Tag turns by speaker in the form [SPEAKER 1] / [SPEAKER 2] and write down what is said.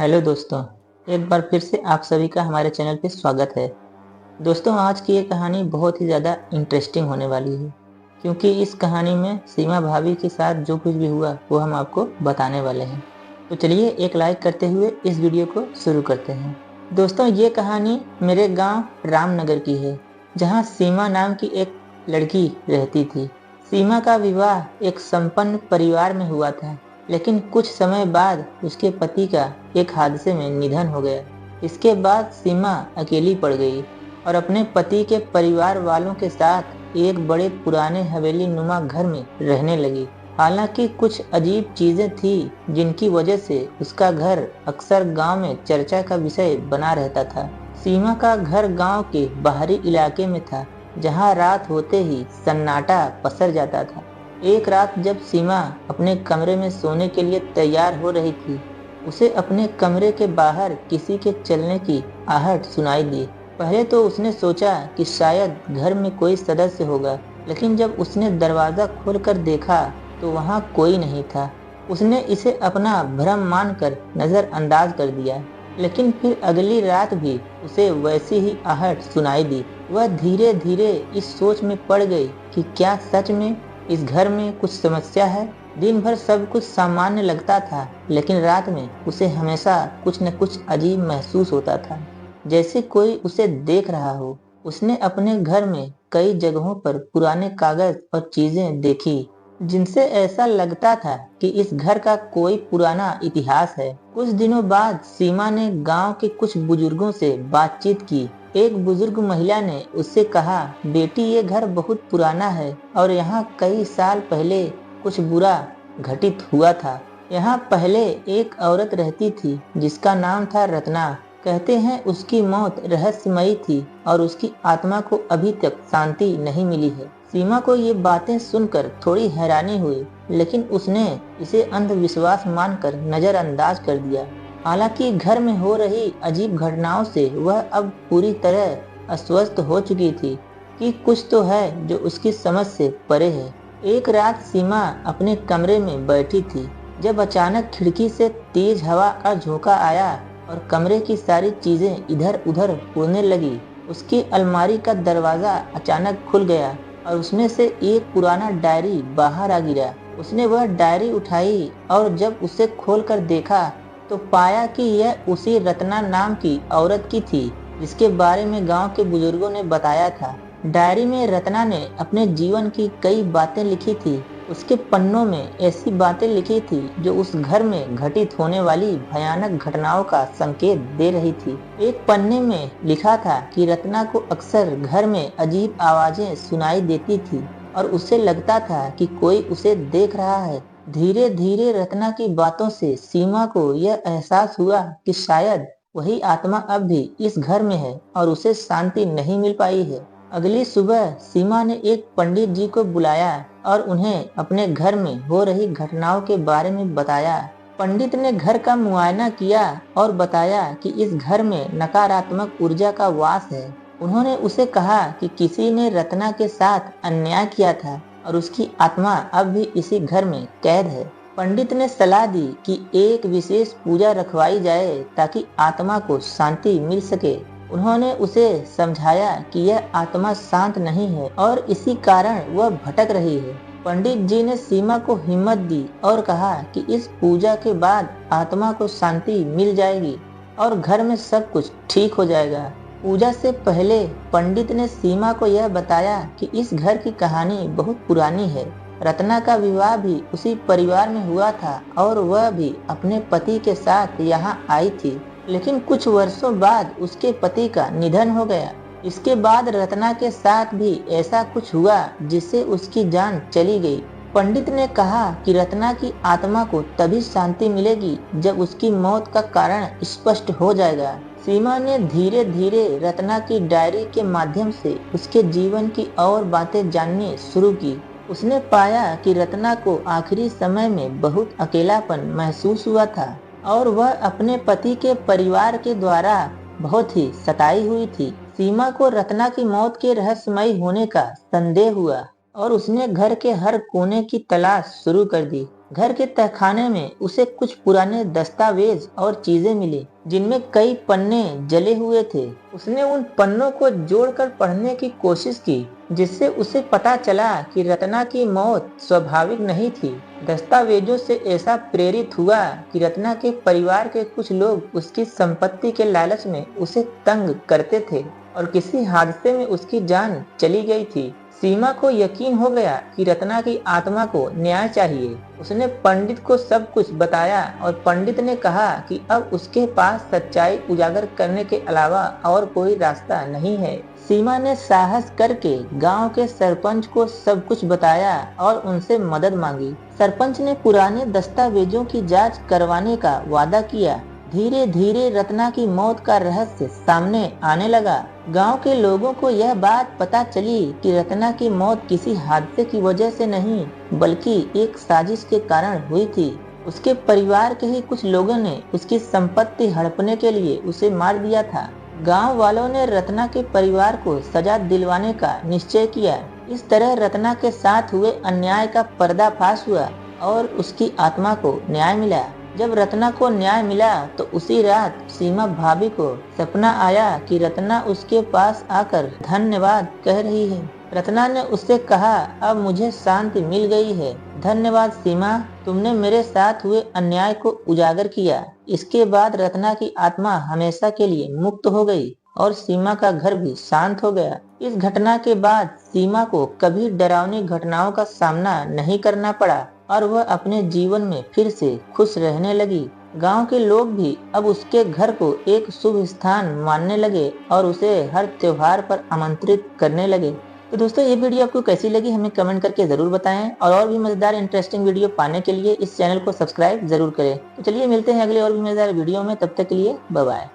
[SPEAKER 1] Hello दोस्तों, एक बार फिर से आप सभी का हमारे चैनल पे स्वागत है। दोस्तों, आज की ये कहानी बहुत ही ज़्यादा इंटरेस्टिंग होने वाली है, क्योंकि इस कहानी में सीमा भाभी के साथ जो कुछ भी हुआ वो हम आपको बताने वाले हैं। तो चलिए एक लाइक करते हुए इस वीडियो को शुरू करते हैं। दोस्तों, ये कहानी मेरे गांव रामनगर की है, जहां सीमा नाम की एक लड़की रहती थी। सीमा का विवाह एक संपन्न परिवार में हुआ था, लेकिन कुछ समय बाद उसके पति का एक हादसे में निधन हो गया। इसके बाद सीमा अकेली पड़ गई और अपने पति के परिवार वालों के साथ एक बड़े पुराने हवेली नुमा घर में रहने लगी। हालांकि कुछ अजीब चीजें थी जिनकी वजह से उसका घर अक्सर गांव में चर्चा का विषय बना रहता था। सीमा का घर गांव के बाहरी इलाके में था, जहां रात होते ही सन्नाटा पसर जाता था। एक रात जब सीमा अपने कमरे में सोने के लिए तैयार हो रही थी, उसे अपने कमरे के बाहर किसी के चलने की आहट सुनाई दी। पहले तो उसने सोचा कि शायद घर में कोई सदस्य होगा, लेकिन जब उसने दरवाज़ा खोलकर देखा तो वहाँ कोई नहीं था। उसने इसे अपना भ्रम मानकर नज़रअंदाज कर दिया, लेकिन फिर अगली रात भी उसे वैसी ही आहट सुनाई दी। वह धीरे धीरे इस सोच में पड़ गई कि क्या सच में इस घर में कुछ समस्या है। दिन भर सब कुछ सामान्य लगता था, लेकिन रात में उसे हमेशा कुछ न कुछ अजीब महसूस होता था, जैसे कोई उसे देख रहा हो। उसने अपने घर में कई जगहों पर पुराने कागज और चीजें देखी, जिनसे ऐसा लगता था कि इस घर का कोई पुराना इतिहास है। कुछ दिनों बाद सीमा ने गांव के कुछ बुजुर्गों से बातचीत की। एक बुजुर्ग महिला ने उससे कहा, बेटी, ये घर बहुत पुराना है और यहाँ कई साल पहले कुछ बुरा घटित हुआ था। यहाँ पहले एक औरत रहती थी जिसका नाम था रत्ना। कहते हैं उसकी मौत रहस्यमयी थी और उसकी आत्मा को अभी तक शांति नहीं मिली है। सीमा को ये बातें सुनकर थोड़ी हैरानी हुई, लेकिन उसने इसे अंधविश्वास मानकर नजरअंदाज कर दिया। हालांकि घर में हो रही अजीब घटनाओं से वह अब पूरी तरह अस्वस्थ हो चुकी थी कि कुछ तो है जो उसकी समझ से परे है। एक रात सीमा अपने कमरे में बैठी थी, जब अचानक खिड़की से तेज हवा का झोंका आया और कमरे की सारी चीजें इधर उधर उड़ने लगी। उसकी अलमारी का दरवाजा अचानक खुल गया और उसमें से एक पुराना डायरी बाहर आ गिरा। उसने वह डायरी उठाई और जब उसे खोलकर देखा तो पाया कि यह उसी रत्ना नाम की औरत की थी जिसके बारे में गांव के बुजुर्गों ने बताया था। डायरी में रत्ना ने अपने जीवन की कई बातें लिखी थी। उसके पन्नों में ऐसी बातें लिखी थी जो उस घर में घटित होने वाली भयानक घटनाओं का संकेत दे रही थी। एक पन्ने में लिखा था कि रत्ना को अक्सर घर में अजीब आवाजें सुनाई देती थी और उसे लगता था कि कोई उसे देख रहा है। धीरे धीरे रत्ना की बातों से सीमा को यह एहसास हुआ कि शायद वही आत्मा अब भी इस घर में है और उसे शांति नहीं मिल पाई है। अगली सुबह सीमा ने एक पंडित जी को बुलाया और उन्हें अपने घर में हो रही घटनाओं के बारे में बताया। पंडित ने घर का मुआयना किया और बताया कि इस घर में नकारात्मक ऊर्जा का वास है। उन्होंने उसे कहा कि किसी ने रत्ना के साथ अन्याय किया था और उसकी आत्मा अब भी इसी घर में कैद है। पंडित ने सलाह दी कि एक विशेष पूजा रखवाई जाए ताकि आत्मा को शांति मिल सके। उन्होंने उसे समझाया कि यह आत्मा शांत नहीं है और इसी कारण वह भटक रही है। पंडित जी ने सीमा को हिम्मत दी और कहा कि इस पूजा के बाद आत्मा को शांति मिल जाएगी और घर में सब कुछ ठीक हो जाएगा। पूजा से पहले पंडित ने सीमा को यह बताया कि इस घर की कहानी बहुत पुरानी है। रत्ना का विवाह भी उसी परिवार में हुआ था और वह भी अपने पति के साथ यहाँ आई थी, लेकिन कुछ वर्षों बाद उसके पति का निधन हो गया। इसके बाद रत्ना के साथ भी ऐसा कुछ हुआ जिससे उसकी जान चली गई। पंडित ने कहा कि रत्ना की आत्मा को तभी शांति मिलेगी जब उसकी मौत का कारण स्पष्ट हो जाएगा। सीमा ने धीरे धीरे रत्ना की डायरी के माध्यम से उसके जीवन की और बातें जाननी शुरू की। उसने पाया कि रत्ना को आखिरी समय में बहुत अकेलापन महसूस हुआ था और वह अपने पति के परिवार के द्वारा बहुत ही सताई हुई थी। सीमा को रत्ना की मौत के रहस्यमयी होने का संदेह हुआ और उसने घर के हर कोने की तलाश शुरू कर दी। घर के तहखाने में उसे कुछ पुराने दस्तावेज और चीजें मिली जिनमें कई पन्ने जले हुए थे। उसने उन पन्नों को जोड़कर पढ़ने की कोशिश की, जिससे उसे पता चला कि रत्ना की मौत स्वाभाविक नहीं थी। दस्तावेजों से ऐसा प्रेरित हुआ कि रत्ना के परिवार के कुछ लोग उसकी संपत्ति के लालच में उसे तंग करते थे और किसी हादसे में उसकी जान चली गई थी। सीमा को यकीन हो गया कि रत्ना की आत्मा को न्याय चाहिए। उसने पंडित को सब कुछ बताया और पंडित ने कहा कि अब उसके पास सच्चाई उजागर करने के अलावा और कोई रास्ता नहीं है। सीमा ने साहस करके गांव के सरपंच को सब कुछ बताया और उनसे मदद मांगी। सरपंच ने पुराने दस्तावेजों की जांच करवाने का वादा किया। धीरे धीरे रत्ना की मौत का रहस्य सामने आने लगा। गांव के लोगों को यह बात पता चली कि रत्ना की मौत किसी हादसे की वजह से नहीं, बल्कि एक साजिश के कारण हुई थी। उसके परिवार के ही कुछ लोगों ने उसकी संपत्ति हड़पने के लिए उसे मार दिया था। गांव वालों ने रत्ना के परिवार को सजा दिलवाने का निश्चय किया। इस तरह रत्ना के साथ हुए अन्याय का पर्दाफाश हुआ और उसकी आत्मा को न्याय मिला। जब रत्ना को न्याय मिला तो उसी रात सीमा भाभी को सपना आया कि रत्ना उसके पास आकर धन्यवाद कह रही है। रत्ना ने उससे कहा, अब मुझे शांति मिल गई है। धन्यवाद सीमा, तुमने मेरे साथ हुए अन्याय को उजागर किया। इसके बाद रत्ना की आत्मा हमेशा के लिए मुक्त हो गई और सीमा का घर भी शांत हो गया। इस घटना के बाद सीमा को कभी डरावनी घटनाओं का सामना नहीं करना पड़ा और वह अपने जीवन में फिर से खुश रहने लगी। गांव के लोग भी अब उसके घर को एक शुभ स्थान मानने लगे और उसे हर त्योहार पर आमंत्रित करने लगे। तो दोस्तों, ये वीडियो आपको कैसी लगी हमें कमेंट करके जरूर बताएं और भी मजेदार इंटरेस्टिंग वीडियो पाने के लिए इस चैनल को सब्सक्राइब जरूर करें। तो चलिए मिलते हैं अगले और भी मजेदार वीडियो में, तब तक के लिए बाय बाय।